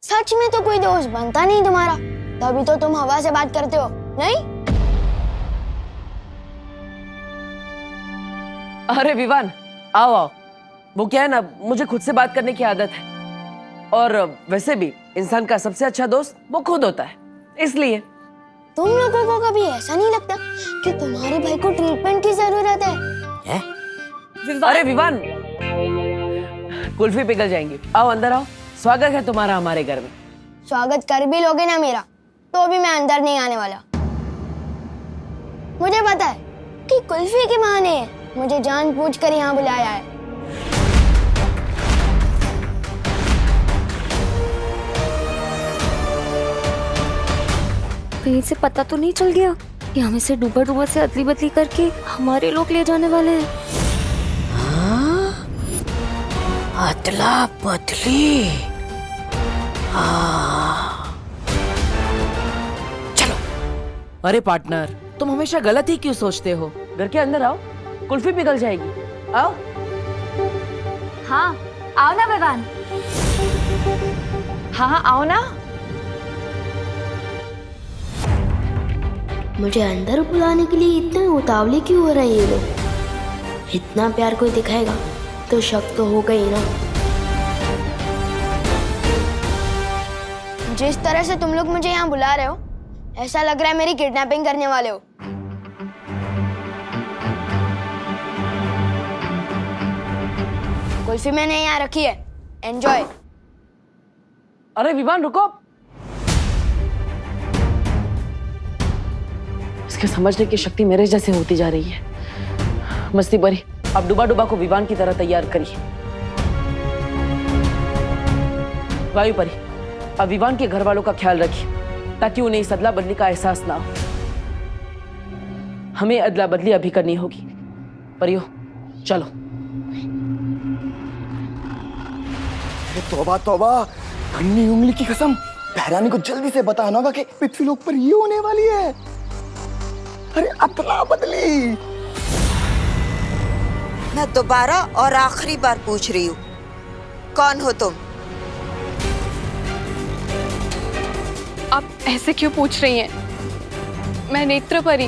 सच में तो कोई दोस्त बनता नहीं तुम्हारा, तभी तो तुम हवा से बात करते हो, नहीं? अरे विवान, आओ आओ। वो क्या है ना, मुझे खुद से बात करने की आदत है, और वैसे भी इंसान का सबसे अच्छा दोस्त वो खुद होता है, इसलिए। तुम लोगों को कभी ऐसा नहीं लगता कि तुम्हारे भाई को ट्रीटमेंट की जरूरत है? अरे विवान, कुल्फी पिघल जाएंगी, आओ अंदर आओ। स्वागत है तुम्हारा हमारे घर में। स्वागत कर भी लोगे ना मेरा, तो भी मैं अंदर नहीं आने वाला। मुझे पता है कि कुल्फी के बहाने मुझे जानबूझकर यहाँ बुलाया है। कहीं से पता तो नहीं चल गया कि हमें से डूबा डूबा से अदली बदली करके हमारे लोग ले जाने वाले हैं। अदला बदली। चलो। अरे पार्टनर, तुम हमेशा गलत ही क्यों सोचते हो? घर के अंदर आओ, कुल्फी पिघल जाएगी, आओ। हाँ आओ ना विवान। हाँ आओ ना। मुझे अंदर बुलाने के लिए इतने उतावले क्यों हो रहे हैं ये लोग? इतना प्यार कोई दिखाएगा तो शक तो होगा ही ना। जिस तरह से तुम लोग मुझे यहाँ बुला रहे हो, ऐसा लग रहा है मेरी किडनैपिंग करने वाले हो। कुल्फी मैंने यहाँ रखी है, एंजॉय। अरे विवान रुको, इसके समझने की शक्ति मेरे जैसे होती जा रही है। मस्ती बरी, अब डुबा डुबा को विवान की तरह तैयार करिए। वायु परी, अब विवान के घर वालों का ख्याल रखिए, ताकि उन्हें इस अदला बदली का एहसास ना हो। हमें अदला बदली अभी करनी होगी। परियो, चलो। तौबा तौबा, अन्नी उंगली की कसम, बहरानी को जल्दी से बताना होगा कि पृथ्वी लोक पर ये होने वाली है। अरे अदला बदली। मैं दोबारा और आखिरी बार पूछ रही हूँ, कौन हो तुम? आप ऐसे क्यों पूछ रही हैं? मैं नेत्र परी।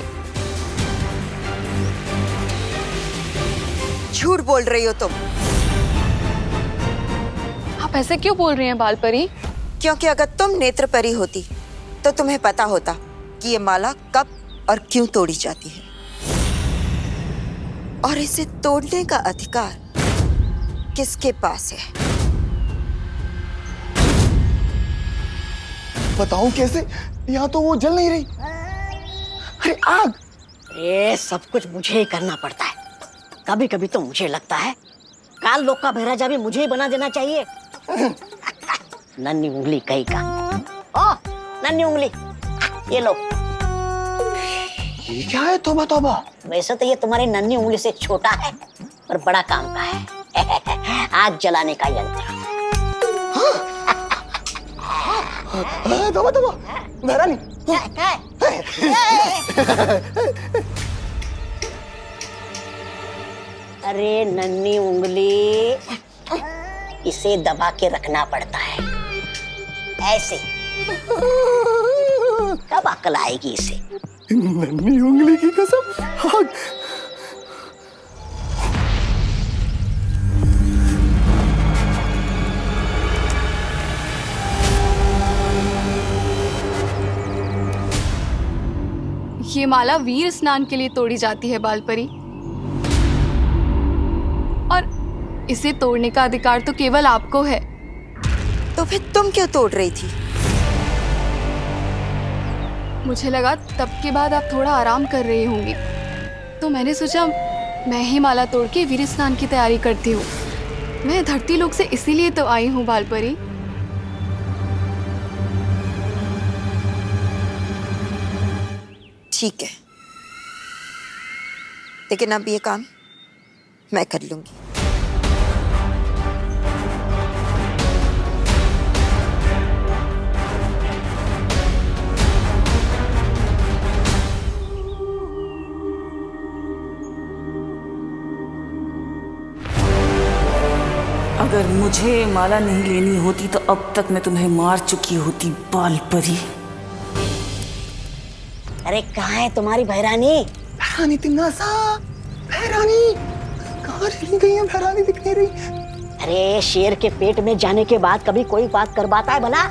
झूठ बोल रही हो तुम। आप ऐसे क्यों बोल रही हैं बाल परी? क्योंकि अगर तुम नेत्र परी होती तो तुम्हें पता होता कि ये माला कब और क्यों तोड़ी जाती है, और इसे तोड़ने का अधिकार किसके पास है। बताऊं कैसे? यहाँ तो वो जल नहीं रही। अरे आग। ये सब कुछ मुझे ही करना पड़ता है। कभी कभी तो मुझे लगता है काल लोक का महाराजा भी मुझे ही बना देना चाहिए। नन्ही उंगली कहीं का। ओ नन्ही उंगली, ये लो। ये क्या है? तौबा तौबा। वैसे तो ये तुम्हारी नन्ही उंगली से छोटा है और बड़ा काम का है। आग जलाने का यंत्र। तौबा तौबा, बहरानी। अरे नन्ही उंगली, इसे दबा के रखना पड़ता है ऐसे, कब अकल आएगी इसे। नन्ही उंगली की कसम, आग। ये माला वीर स्नान के लिए तोड़ी जाती है बाल परी, और इसे तोड़ने का अधिकार तो केवल आपको है। तो फिर तुम क्यों तोड़ रही थी? मुझे लगा तब के बाद आप थोड़ा आराम कर रही होंगी, तो मैंने सोचा मैं ही माला तोड़ के वीर स्नान की तैयारी करती हूँ। मैं धरती लोक से इसीलिए तो आई हूँ बाल परी। ठीक है, लेकिन अब ये काम मैं कर लूंगी। अगर मुझे माला नहीं लेनी होती तो अब तक मैं तुम्हें मार चुकी होती, बाल परी। अरे कहाँ है तुम्हारी भैरानी? भैरानी तिन्नासा, भैरानी कहाँ चली गई है? भैरानी दिख नहीं रही अरे शेर के पेट में जाने के बाद कभी कोई बात कर पाता है भला?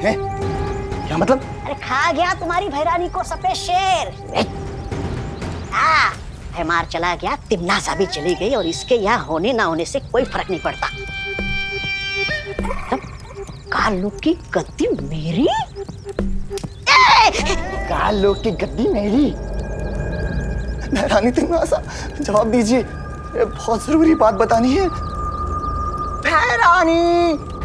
है? क्या मतलब? अरे खा गया तुम्हारी भैरानी को सफेद शेर। है मार चला गया, तिम्नासा भी चली गई और इसके यहाँ होने ना होने से कोई फर्क नहीं पड़ता। तब कालू की गद्दी मेरी? कालो की गद्दी मेरी? भैरानी तिन्नासा जवाब दीजिए, ये बहुत जरूरी बात बतानी है। भैरानी!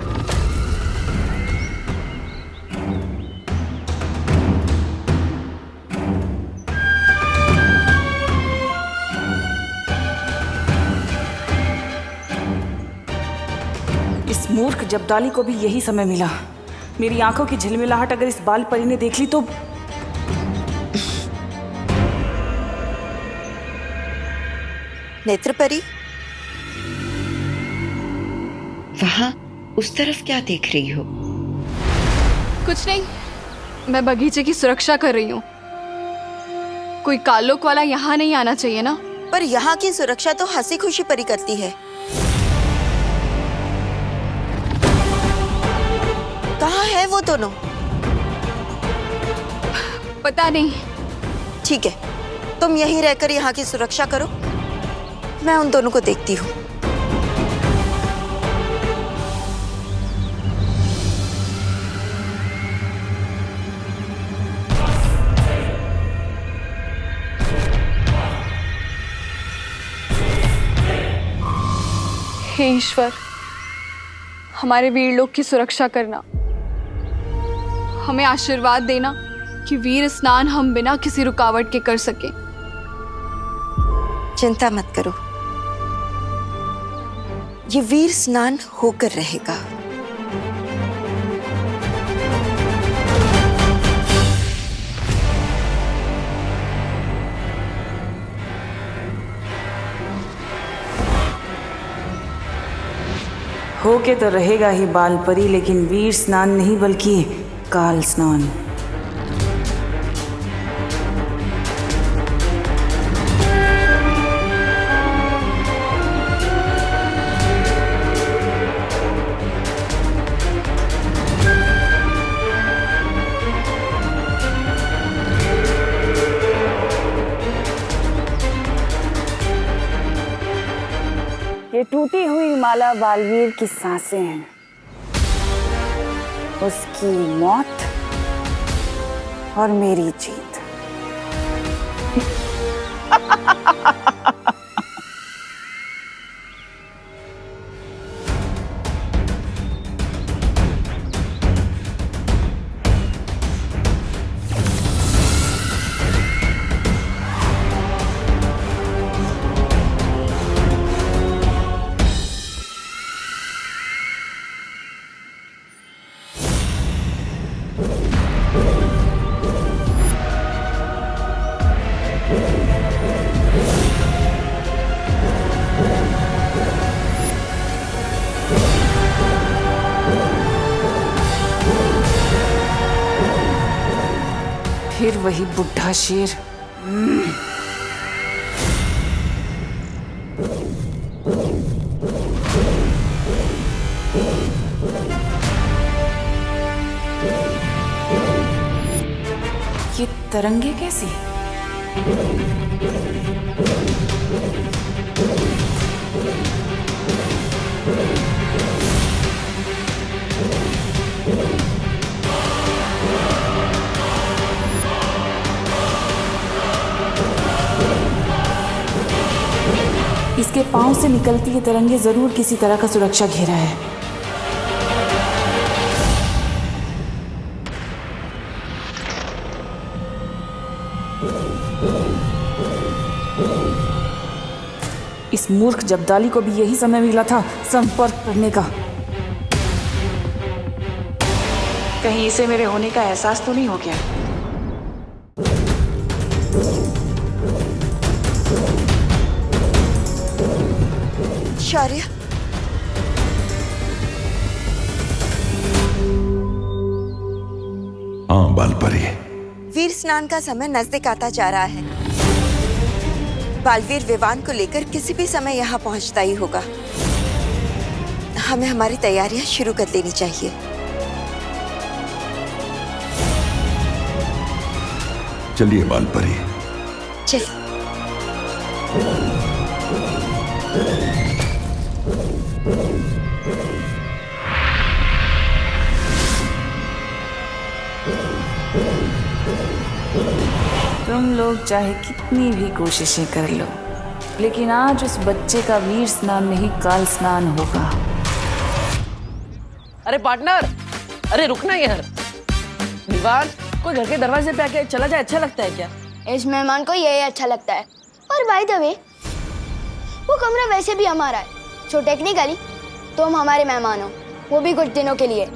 इस मूर्ख जब्दाली को भी यही समय मिला। मेरी आंखों की झिलमिलाहट अगर इस बाल परी ने देख ली तो। नेत्र परी, वहां उस तरफ क्या देख रही हो? कुछ नहीं, मैं बगीचे की सुरक्षा कर रही हूँ। कोई कालोक वाला यहाँ नहीं आना चाहिए ना। पर यहाँ की सुरक्षा तो हंसी खुशी परी करती है। कहाँ है वो दोनों? पता नहीं। ठीक है, तुम यहीं रहकर यहाँ की सुरक्षा करो, मैं उन दोनों को देखती हूँ। हे ईश्वर, हमारे वीर लोग की सुरक्षा करना, हमें आशीर्वाद देना कि वीर स्नान हम बिना किसी रुकावट के कर सके। चिंता मत करो, ये वीर स्नान होकर रहेगा। होके तो रहेगा ही बाल परी, लेकिन वीर स्नान नहीं बल्कि काल स्नान। ये टूटी हुई माला बालवीर की सांसें हैं, उसकी मौत और मेरी जीत। फिर वही बुढ़ा शेर। ये तरंगे कैसी? इसके पांव से निकलती ये तरंगे जरूर किसी तरह का सुरक्षा घेरा है। इस मूर्ख जब्दाली को भी यही समय मिला था संपर्क करने का। कहीं इसे मेरे होने का एहसास तो नहीं हो गया? शौर्य, हाँ बालपरी। वीर स्नान का समय नजदीक आता जा रहा है। बालवीर विवान को लेकर किसी भी समय यहाँ पहुँचता ही होगा। हमें हमारी तैयारियां शुरू कर लेनी चाहिए। चलिए बालपरी। चल। तुम लोग चाहे कितनी भी कोशिशें कर लो, लेकिन आज उस बच्चे का वीर स्नान नहीं काल स्नान होगा। अरे पार्टनर, अरे रुकना यार। दीवान कोई घर के दरवाजे पे आके चला जाए अच्छा लगता है क्या? इस मेहमान को यही अच्छा लगता है। और बाय द वे, वो कमरा वैसे भी हमारा है, सो टेक्निकली तुम हमारे मेहमान हो, वो भी कुछ दिनों के लिए।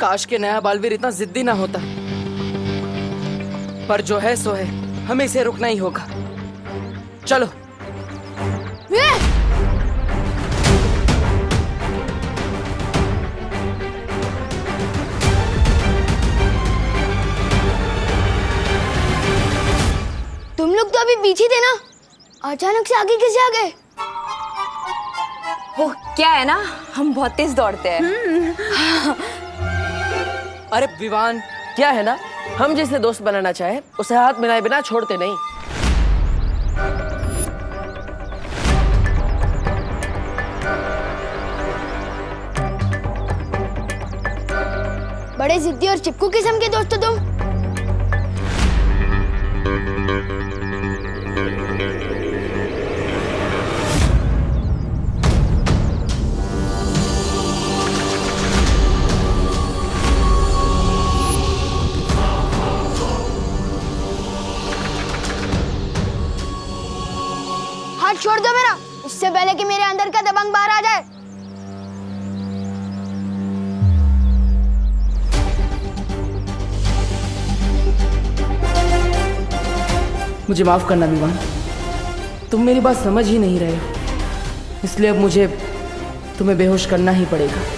काश के नया बालवीर इतना जिद्दी ना होता, पर जो है सो है, हमें इसे रुकना ही होगा। चलो। तुम लोग तो अभी पीछे थे ना, अचानक से आगे कैसे आ गए? वो क्या है ना, हम बहुत तेज दौड़ते हैं। अरे विवान, क्या है ना, हम जिसे दोस्त बनाना चाहे उसे हाथ मिलाए बिना छोड़ते नहीं। बड़े जिद्दी और चिपकू किस्म के दोस्त हो तुम। हाथ छोड़ दो मेरा, इससे पहले कि मेरे अंदर का दबंग बाहर आ जाए। मुझे माफ करना विवान, तुम मेरी बात समझ ही नहीं रहे हो, इसलिए अब मुझे तुम्हें बेहोश करना ही पड़ेगा।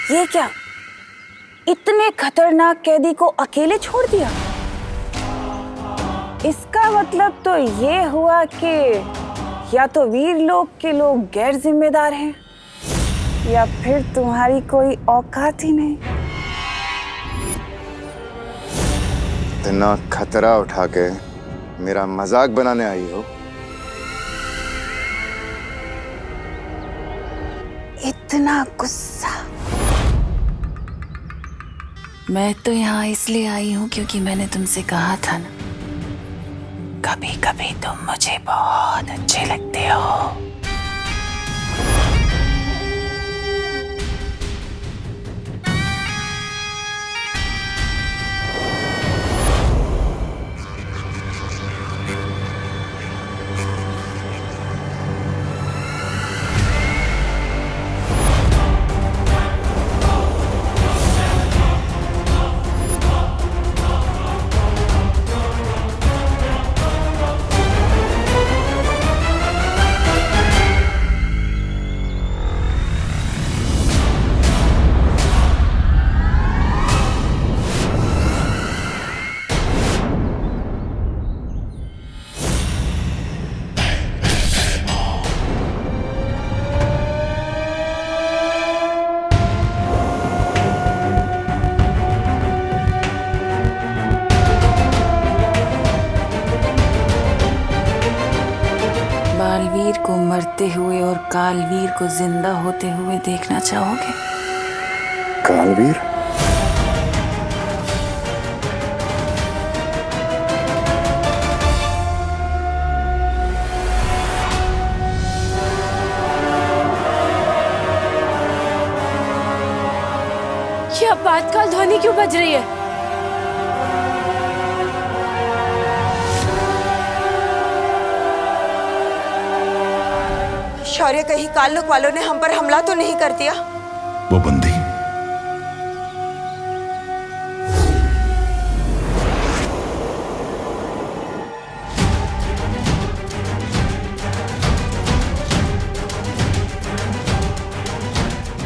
ये क्या, इतने खतरनाक कैदी को अकेले छोड़ दिया? इसका मतलब तो ये हुआ कि या तो वीर लोग के लोग गैर जिम्मेदार हैं, या फिर तुम्हारी कोई औकात ही नहीं। इतना खतरा उठा के मेरा मजाक बनाने आई हो? इतना गुस्सा? मैं तो यहाँ इसलिए आई हूँ क्योंकि मैंने तुमसे कहा था ना, कभी कभी तुम मुझे बहुत अच्छे लगते हो। बालवीर को मरते हुए और कालवीर को जिंदा होते हुए देखना चाहोगे? कालवीर? प्रातःकाल ध्वनि क्यों बज रही है? शौर्य, कहीं काल्लुक वालों ने हम पर हमला तो नहीं कर दिया? वो बंदी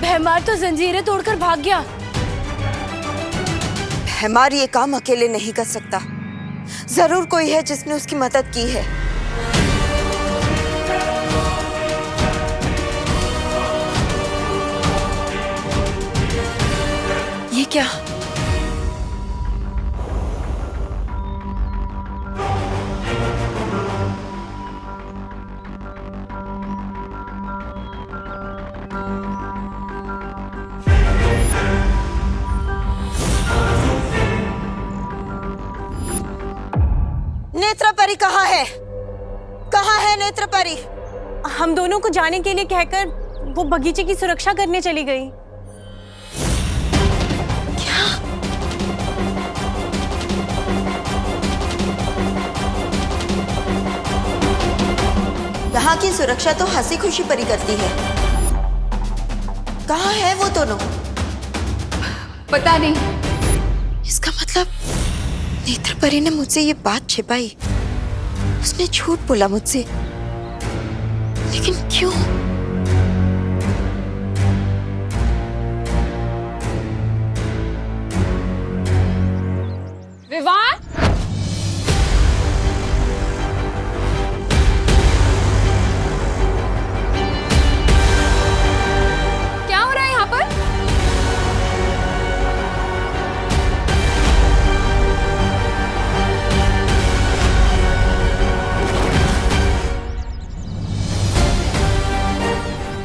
भैमार तो जंजीरें तोड़कर भाग गया। हमारी ये काम अकेले नहीं कर सकता। जरूर कोई है जिसने उसकी मदद की है। ये क्या? नेत्र परी कहाँ है? कहाँ है नेत्र परी? हम दोनों को जाने के लिए कहकर वो बगीचे की सुरक्षा करने चली गई। यहाँ की सुरक्षा तो हंसी खुशी परी करती है। कहाँ है वो दोनों? पता नहीं। इसका मतलब नेत्र परी ने मुझसे ये बात छिपाई। उसने झूठ बोला मुझसे, लेकिन क्यों? विवान, क्या हो रहा है यहाँ पर?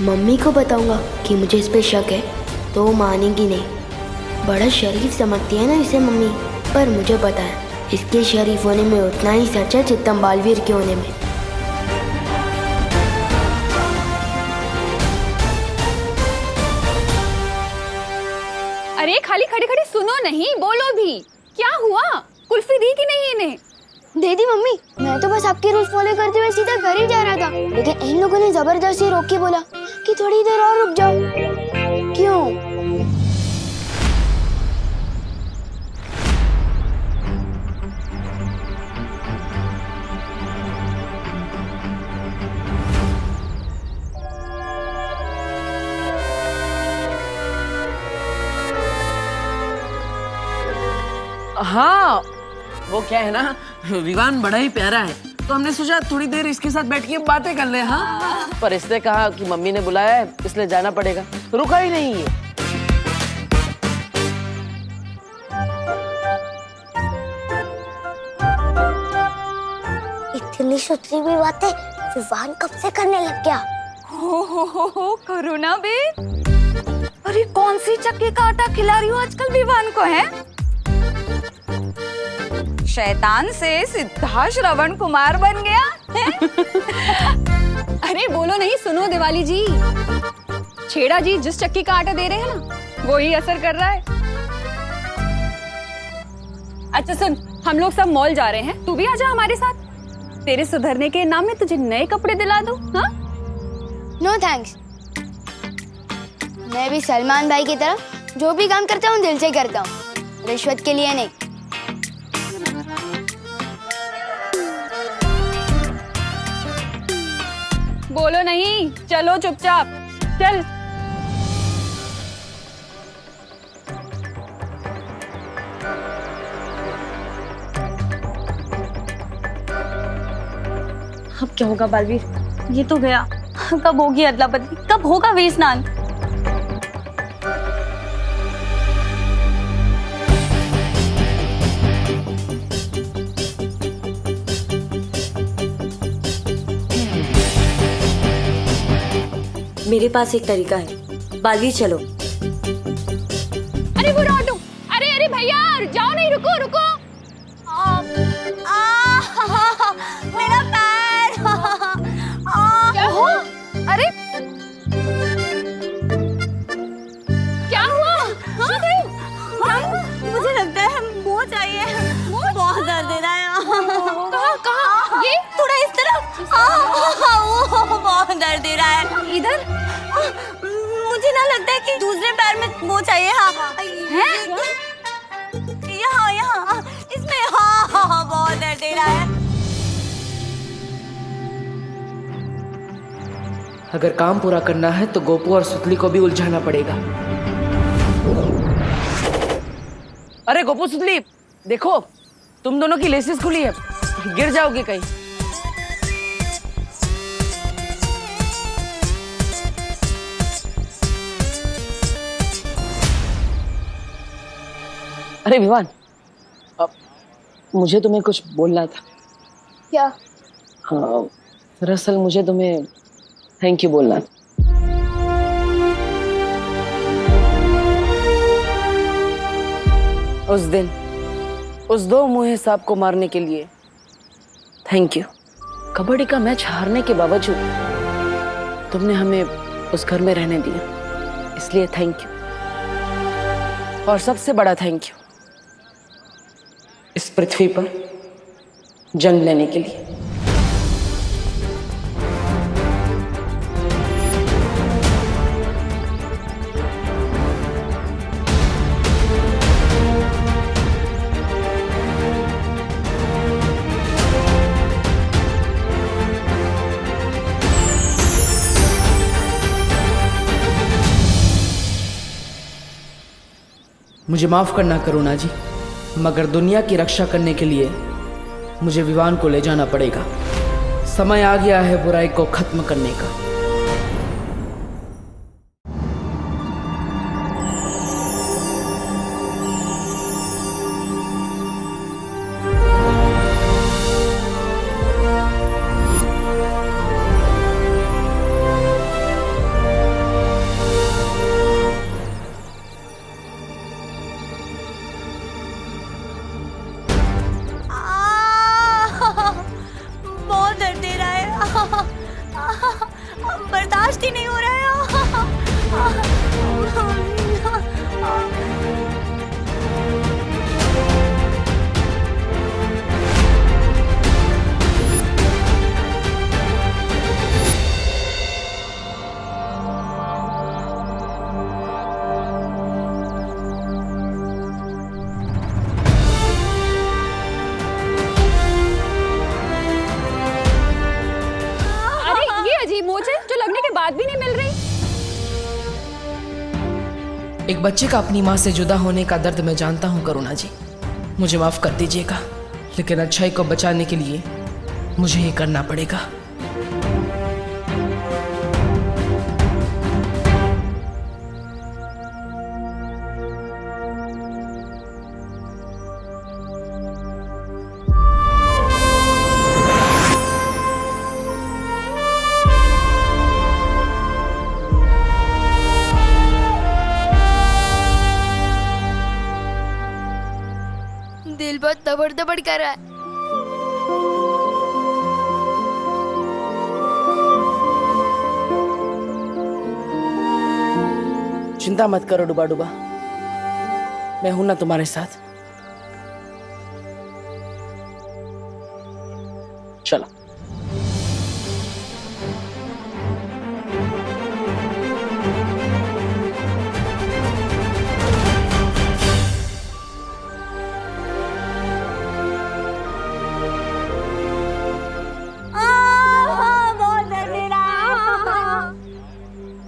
मम्मी को बताऊंगा कि मुझे इस पे शक है तो वो मानेगी नहीं। बड़ा शरीफ समझती है ना इसे मम्मी, पर मुझे पता है इसके शरीफ होने में उतना ही सच है जितना बालवीर के होने में। अरे खाली खड़े खड़े सुनो नहीं, बोलो भी। क्या हुआ? कुल्फी दी कि नहीं इन्हें? दे दी मम्मी। मैं तो बस आपके रूल्स फॉलो करते हुए सीधा घर ही जा रहा था, लेकिन इन लोगों ने जबरदस्ती रोक के बोला कि थोड़ी देर और रुक जाओ। क्यों? हाँ, वो क्या है ना, विवान बड़ा ही प्यारा है, तो हमने सोचा थोड़ी देर इसके साथ बैठ के बातें कर ले। हाँ, पर इसने कहा कि मम्मी ने बुलाया है इसलिए जाना पड़ेगा, रुका ही नहीं है। इतनी सुथरी भी बातें विवान कब से करने लग गया? हो करो ना बे। अरे कौन सी चक्की का आटा खिला रही हो आजकल विवान को? है शैतान से सीधा श्रवण कुमार बन गया है? अरे बोलो नहीं, सुनो दिवाली जी, छेड़ा जी जिस चक्की का आटा दे रहे हैं ना, वो ही असर कर रहा है। अच्छा सुन, हम लोग सब मॉल जा रहे हैं, तू भी आजा हमारे साथ। तेरे सुधरने के नाम में तुझे नए कपड़े दिला दूं। हाँ? No thanks. मैं भी सलमान भाई की तरह जो भी काम करता हूँ दिल से करता हूँ, रिश्वत के लिए नहीं। बोलो नहीं, चलो चुपचाप चल। अब क्या होगा बालवीर? ये तो गया, कब होगी अदला बदली, कब होगा वीर स्नान? मेरे पास एक तरीका है, बालवीर चलो। अरे वो ऑटो, अरे अरे भैया जाओ नहीं, रुको रुको। मेरा पैर। क्या हुआ? अरे क्या हुआ? मोच आई है, बहुत दर्द दे रहा है। कहाँ कहाँ? ये थोड़ा इस तरफ। वो बहुत दर्द दे रहा है। इधर? मुझे ना लगता है कि दूसरे पैर में मोच आई है। हाँ यहाँ यहाँ इसमें। हाँ बहुत दर्द दे रहा है। अगर काम पूरा करना है तो गोपू और सुतली को भी उलझाना पड़ेगा। अरे गोपू सुतली, देखो तुम दोनों की लेसेस खुली है, गिर जाओगे कहीं। अरे विवान, अब मुझे तुम्हें कुछ बोलना था। क्या? हाँ, दरअसल मुझे तुम्हें थैंक यू बोलना था। उस दिन उस दो मुँहे सांप को मारने के लिए थैंक यू। कबड्डी का मैच हारने के बावजूद तुमने हमें उस घर में रहने दिया, इसलिए थैंक यू। और सबसे बड़ा थैंक यू इस पृथ्वी पर जन्म लेने के लिए। मुझे माफ करना करुणा जी, मगर दुनिया की रक्षा करने के लिए मुझे विवान को ले जाना पड़ेगा। समय आ गया है बुराई को खत्म करने का। बहुत दर्द दे रहा है। बर्दाश्त ही नहीं हो रहा है। मोच है जो लगने के बाद भी नहीं मिल रही। एक बच्चे का अपनी माँ से जुदा होने का दर्द मैं जानता हूँ करुणा जी, मुझे माफ कर दीजिएगा, लेकिन अच्छाई को बचाने के लिए मुझे ये करना पड़ेगा। दिल बहुत दबड़ दबड़ कर रहा है। चिंता मत करो डुबा डुबा, मैं हूं ना तुम्हारे साथ। चलो।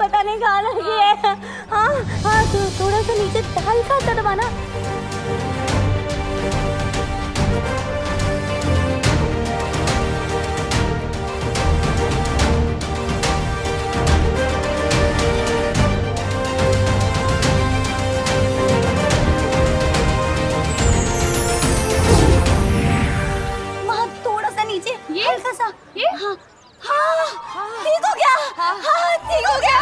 पता नहीं कहाँ लगी है। हाँ तो थोड़ा सा नीचे हल्का सा दबाना। वहाँ थोड़ा सा नीचे, हल्का सा। ये हाँ ठीक हो गया। हाँ ठीक हो गया।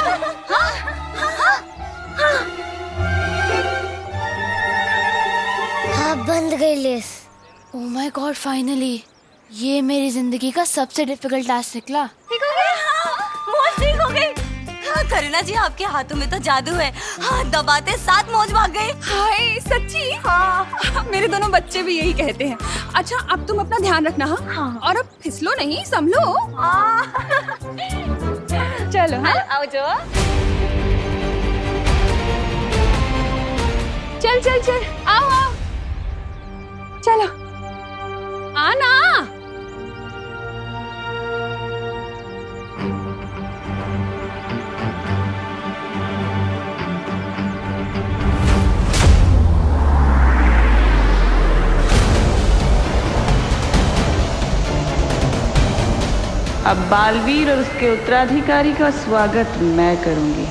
हाँ बंद गई less. Oh my God, finally ये मेरी जिंदगी का सबसे डिफिकल्ट टास्क निकला। ठीक हो गया। मौज ठीक हो गई। करुणा जी आपके हाथों में तो जादू है। हाँ दबाते साथ मौज भाग गई। हाय सच्ची? हाँ मेरे दोनों बच्चे भी यही कहते हैं। अच्छा अब तुम अपना ध्यान रखना। हाँ और अब फिसलो नहीं, संभलो। चलो हाँ आओ जो। चल चल चल आओ आओ चलो आना। अब बालवीर और उसके उत्तराधिकारी का स्वागत मैं करूंगी।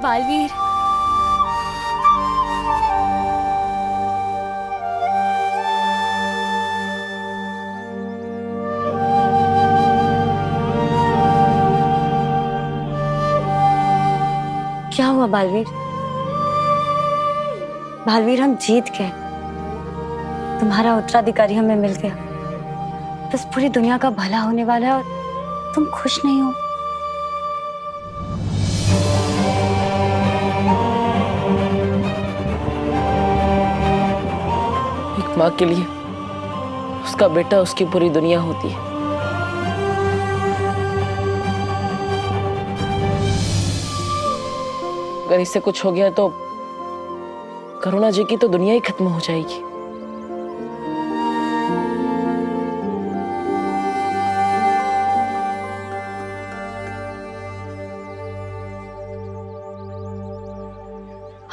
बालवीर, क्या हुआ बालवीर? बालवीर हम जीत गए, तुम्हारा उत्तराधिकारी हमें मिल गया। बस पूरी दुनिया का भला होने वाला है और तुम खुश नहीं हो। एक माँ के लिए उसका बेटा उसकी पूरी दुनिया होती है। अगर इससे कुछ हो गया तो करुणा जी की तो दुनिया ही खत्म हो जाएगी।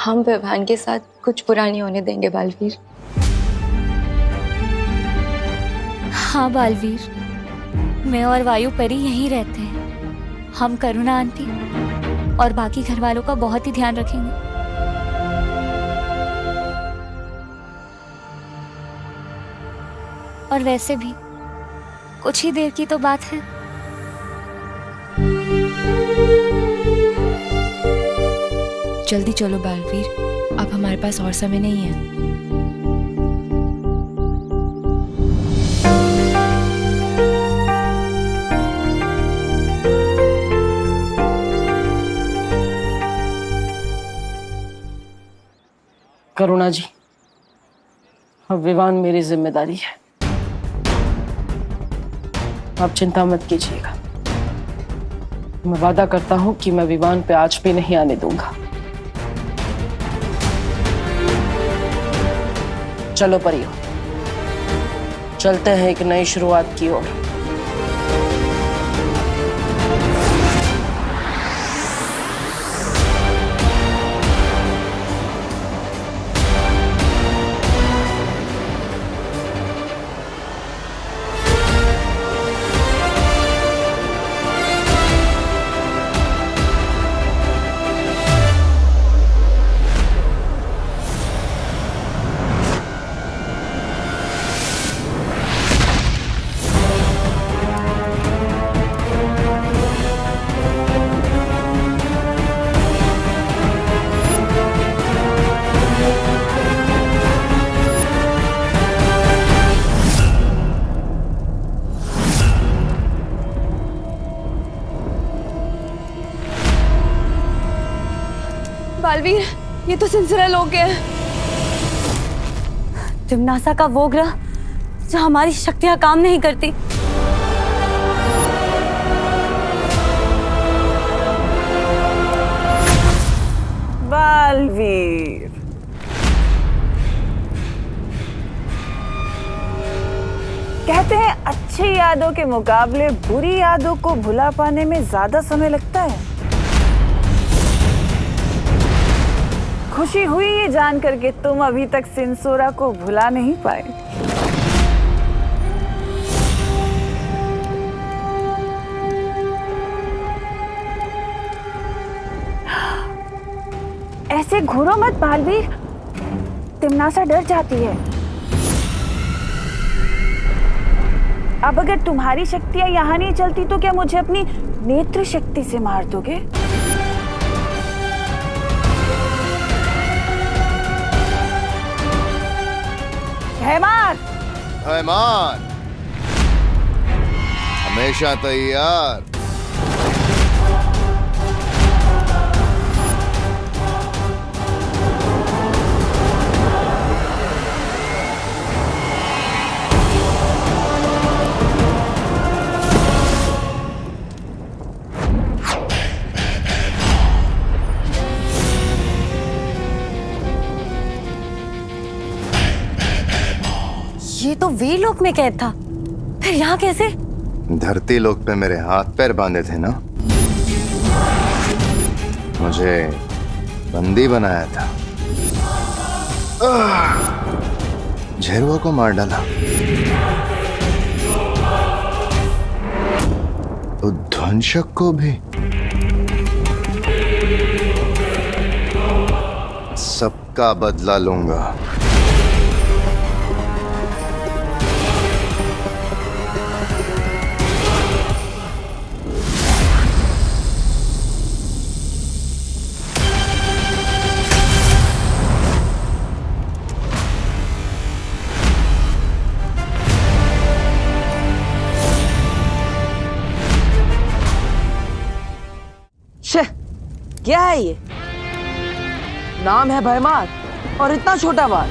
हम विवान के साथ कुछ बुरा नहीं होने देंगे बालवीर। हाँ बालवीर, मैं और वायु परी यहीं रहते हैं। हम करुणा आंटी और बाकी घर वालों का बहुत ही ध्यान रखेंगे। और वैसे भी कुछ ही देर की तो बात है। जल्दी चलो बालवीर, अब हमारे पास और समय नहीं है। करुणा जी, अब विवान मेरी जिम्मेदारी है। आप चिंता मत कीजिएगा। मैं वादा करता हूं कि मैं विवान पे आज भी नहीं आने दूंगा। चलो परियो, चलते हैं एक नई शुरुआत की ओर। बालवीर, ये तो सिलसिला लोग हैं। तिमनासा का वो ग्रह जो हमारी शक्तियां काम नहीं करती। बालवीर, कहते हैं अच्छी यादों के मुकाबले बुरी यादों को भुला पाने में ज्यादा समय लगता है। खुशी हुई ये जानकर के तुम अभी तक सिंसोरा को भुला नहीं पाए। ऐसे घूरो मत बालवीर, तिमनासा डर जाती है। अब अगर तुम्हारी शक्तियां यहाँ नहीं चलती तो क्या मुझे अपनी नेत्र शक्ति से मार दोगे? हैमान! हैमान! हमेशा तैयार। ये तो वीरलोक में कैद था, फिर यहाँ कैसे? धरती लोक पे मेरे हाथ पैर बांधे थे ना, मुझे बंदी बनाया था, झेरुआ को मार डाला, तो ध्वंसक को भी। सबका बदला लूंगा। क्या है ये? नाम है भयमार और इतना छोटा बाल।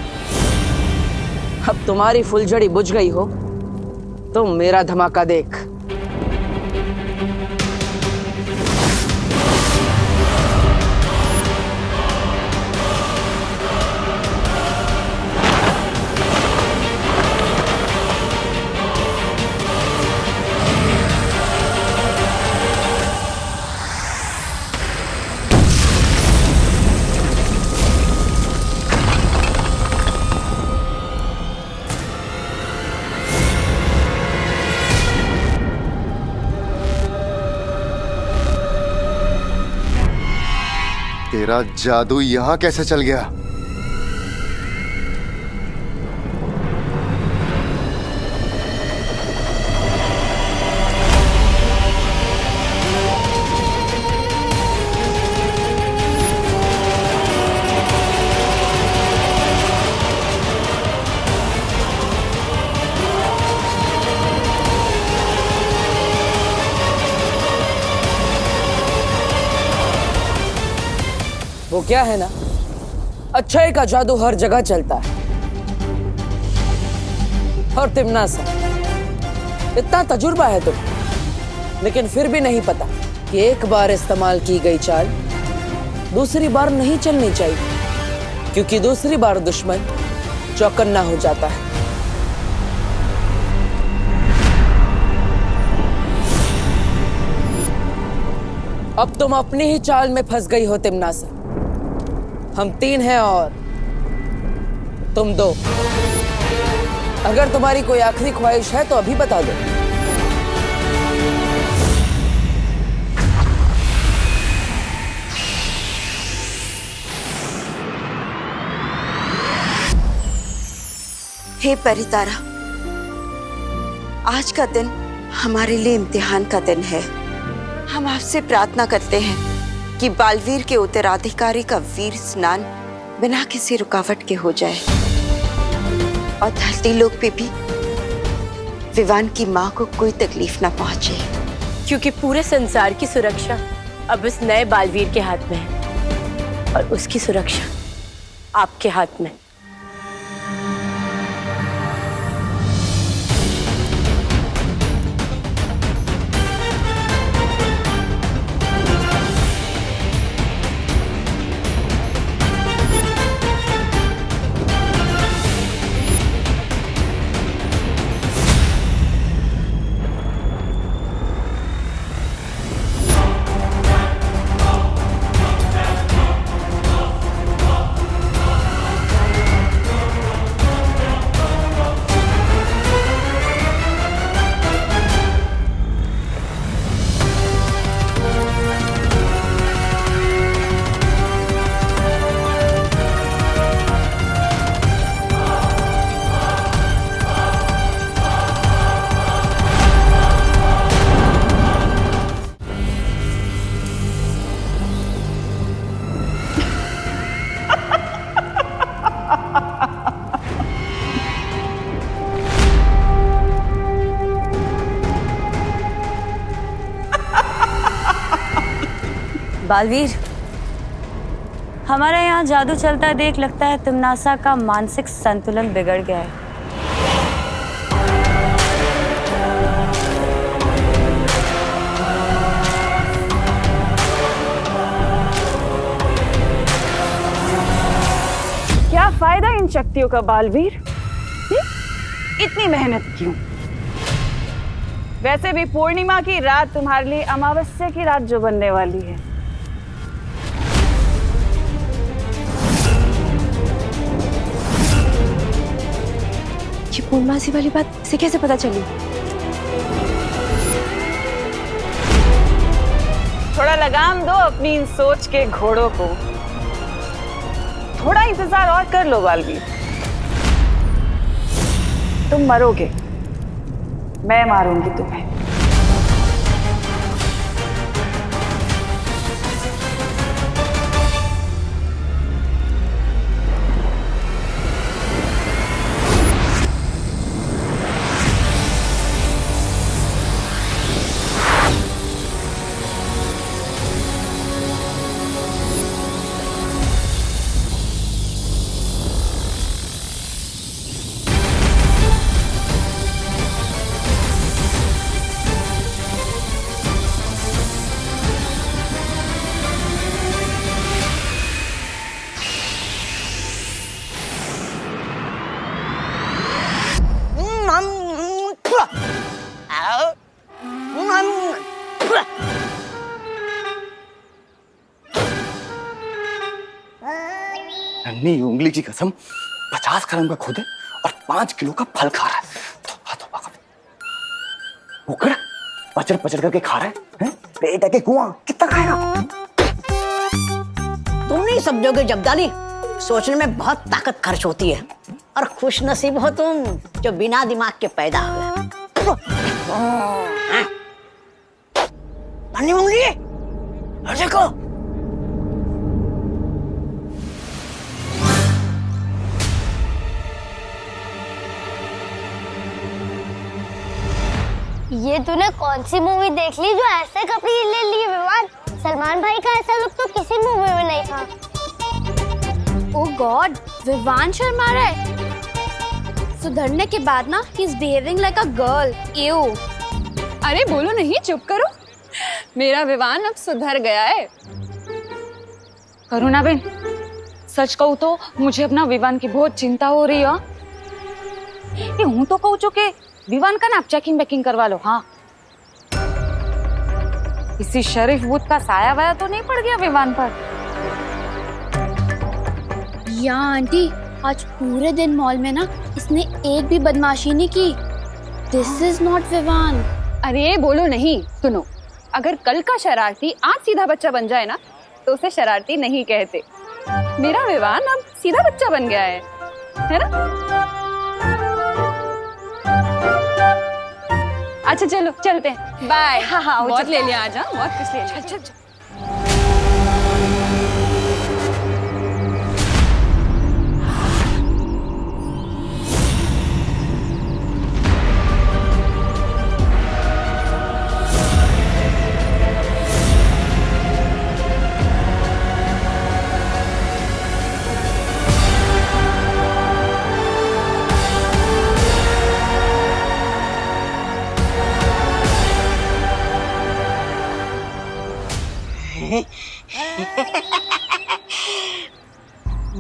अब तुम्हारी फुलझड़ी बुझ गई हो तो मेरा धमाका देख। तेरा जादू यहां कैसे चल गया? वो क्या है ना, अच्छाई का जादू हर जगह चलता है। और तिमनासा, इतना तजुर्बा है तुम, लेकिन फिर भी नहीं पता कि एक बार इस्तेमाल की गई चाल दूसरी बार नहीं चलनी चाहिए, क्योंकि दूसरी बार दुश्मन चौकन्ना हो जाता है। अब तुम अपनी ही चाल में फंस गई हो तिमनासा। हम 3 हैं और तुम 2। अगर तुम्हारी कोई आखिरी ख्वाहिश है तो अभी बता दो। हे परितारा, आज का दिन हमारे लिए इम्तिहान का दिन है। हम आपसे प्रार्थना करते हैं कि बालवीर के उत्तराधिकारी का वीर स्नान बिना किसी रुकावट के हो जाए और धरती लोक पे भी विवान की माँ को कोई तकलीफ ना पहुंचे, क्योंकि पूरे संसार की सुरक्षा अब इस नए बालवीर के हाथ में है और उसकी सुरक्षा आपके हाथ में। बालवीर, हमारे यहाँ जादू चलता देख लगता है तुमनासा का मानसिक संतुलन बिगड़ गया है। क्या फायदा इन शक्तियों का बालवीर? इतनी मेहनत क्यों? वैसे भी पूर्णिमा की रात तुम्हारे लिए अमावस्या की रात जो बनने वाली है। ये पूर्णमासी वाली बात इसे कैसे पता चली? थोड़ा लगाम दो अपनी इन सोच के घोड़ों को। थोड़ा इंतजार और कर लो बालवीर। तुम मरोगे, मैं मारूंगी तुम्हें। नन्ही उंगली की कसम, 50 ग्राम का खुद है और 5 किलो का फल खा रहा है। उकड़ पचड़ पचड़ करके खा रहा है? पेट है के कुआं, कितना खाएगा? तुम नहीं समझोगे जब्दाली, सोचने में बहुत ताकत खर्च होती है और खुश नसीब हो तुम जो बिना दिमाग के पैदा हुए। नन्ही उंगली, देखो ये तूने कौन सी मूवी देख ली जो ऐसे कपड़े ले लिए विवान? सलमान भाई का ऐसा लुक तो किसी मूवी में नहीं था। ओह गॉड, विवान शर्मा रहा है। सुधरने के बाद ना he is behaving like a girl. You. अरे बोलो नहीं, चुप करो। मेरा विवान अब सुधर गया है। करुणा बेन, सच कहूँ तो मुझे अपना विवान की बहुत चिंता हो रही है। ये हूँ तो कहूँ चुके विवान का ना चेकिंग बैकिंग करवा लो। हाँ, इसी शरीफ बूथ का साया वाया तो नहीं पड़ गया विवान पर? या आंटी, आज पूरे दिन मॉल में ना इसने एक भी बदमाशी नहीं की। This is not Vivaan. अरे बोलो नहीं, सुनो, अगर कल का शरारती आज सीधा बच्चा बन जाए ना तो उसे शरारती नहीं कहते। मेरा विवान अब सीधा बच्चा बन गया है ना? अच्छा चलो चलते हैं, बाय। हाँ, बहुत ले लिया आज, बहुत कुछ ले लिया। चल।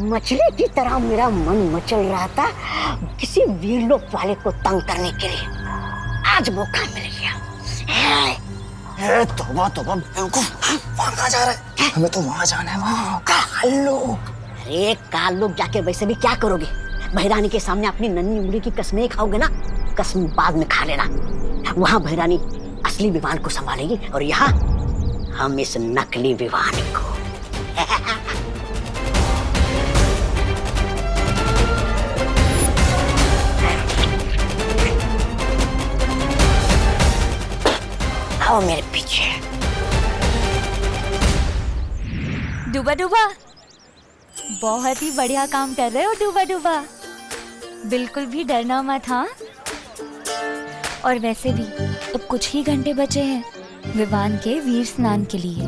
मछली की तरह मेरा मन मचल रहा था किसी वीरलोक वाले को तंग करने के लिए। आज मौका मिल गया। तोबा तोबा, वहाँ कहाँ जा रहा है? हमें तो वहाँ जाना है। वहाँ कालो। अरे कालो जाके वैसे भी क्या करोगे? भैरानी के सामने अपनी नन्ही उंगली की कसमें खाओगे ना? कसम बाद में खा लेना। वहाँ भैरानी असली विवान को संभालेगी और यहाँ हम इस नकली विवान को। आओ मेरे पीछे। डूबा डूबा, बहुत ही बढ़िया काम कर रहे हो डूबा डूबा। बिल्कुल भी डरना मत। हाँ, और वैसे भी अब कुछ ही घंटे बचे हैं विवान के वीर स्नान के लिए।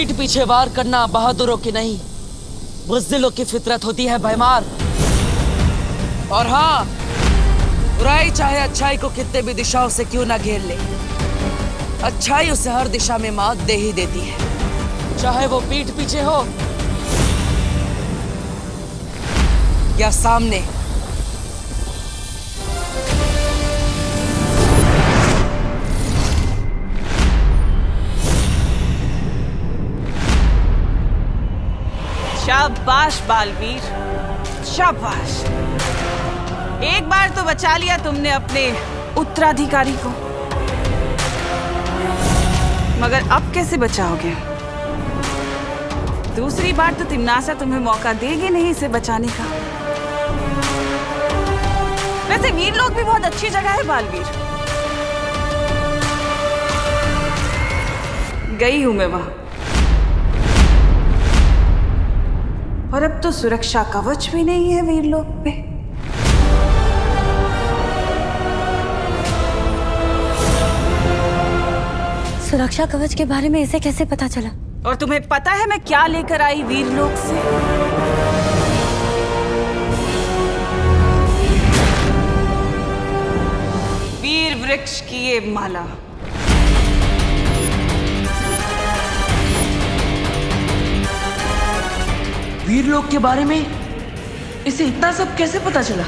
पीठ पीछे वार करना बहादुरों की नहीं, बुज़दिलों की फितरत होती है भैमार। और हाँ, बुराई चाहे अच्छाई को कितने भी दिशाओं से क्यों ना घेर ले, अच्छाई उसे हर दिशा में मात दे ही देती है, चाहे वो पीठ पीछे हो या सामने। शाबाश बालवीर, शाबाश। एक बार तो बचा लिया तुमने अपने उत्तराधिकारी को, मगर अब कैसे बचाओगे? दूसरी बार तो तिम्नासा तुम्हें मौका देगी नहीं इसे बचाने का। वैसे वीर लोग भी बहुत अच्छी जगह है बालवीर, गई हूं मैं वहां। और अब तो सुरक्षा कवच भी नहीं है वीर लोग पे। सुरक्षा कवच के बारे में इसे कैसे पता चला? और तुम्हें पता है मैं क्या लेकर आई वीर लोग से? वीर वृक्ष की ये माला। वीर लोग के बारे में इसे इतना सब कैसे पता चला?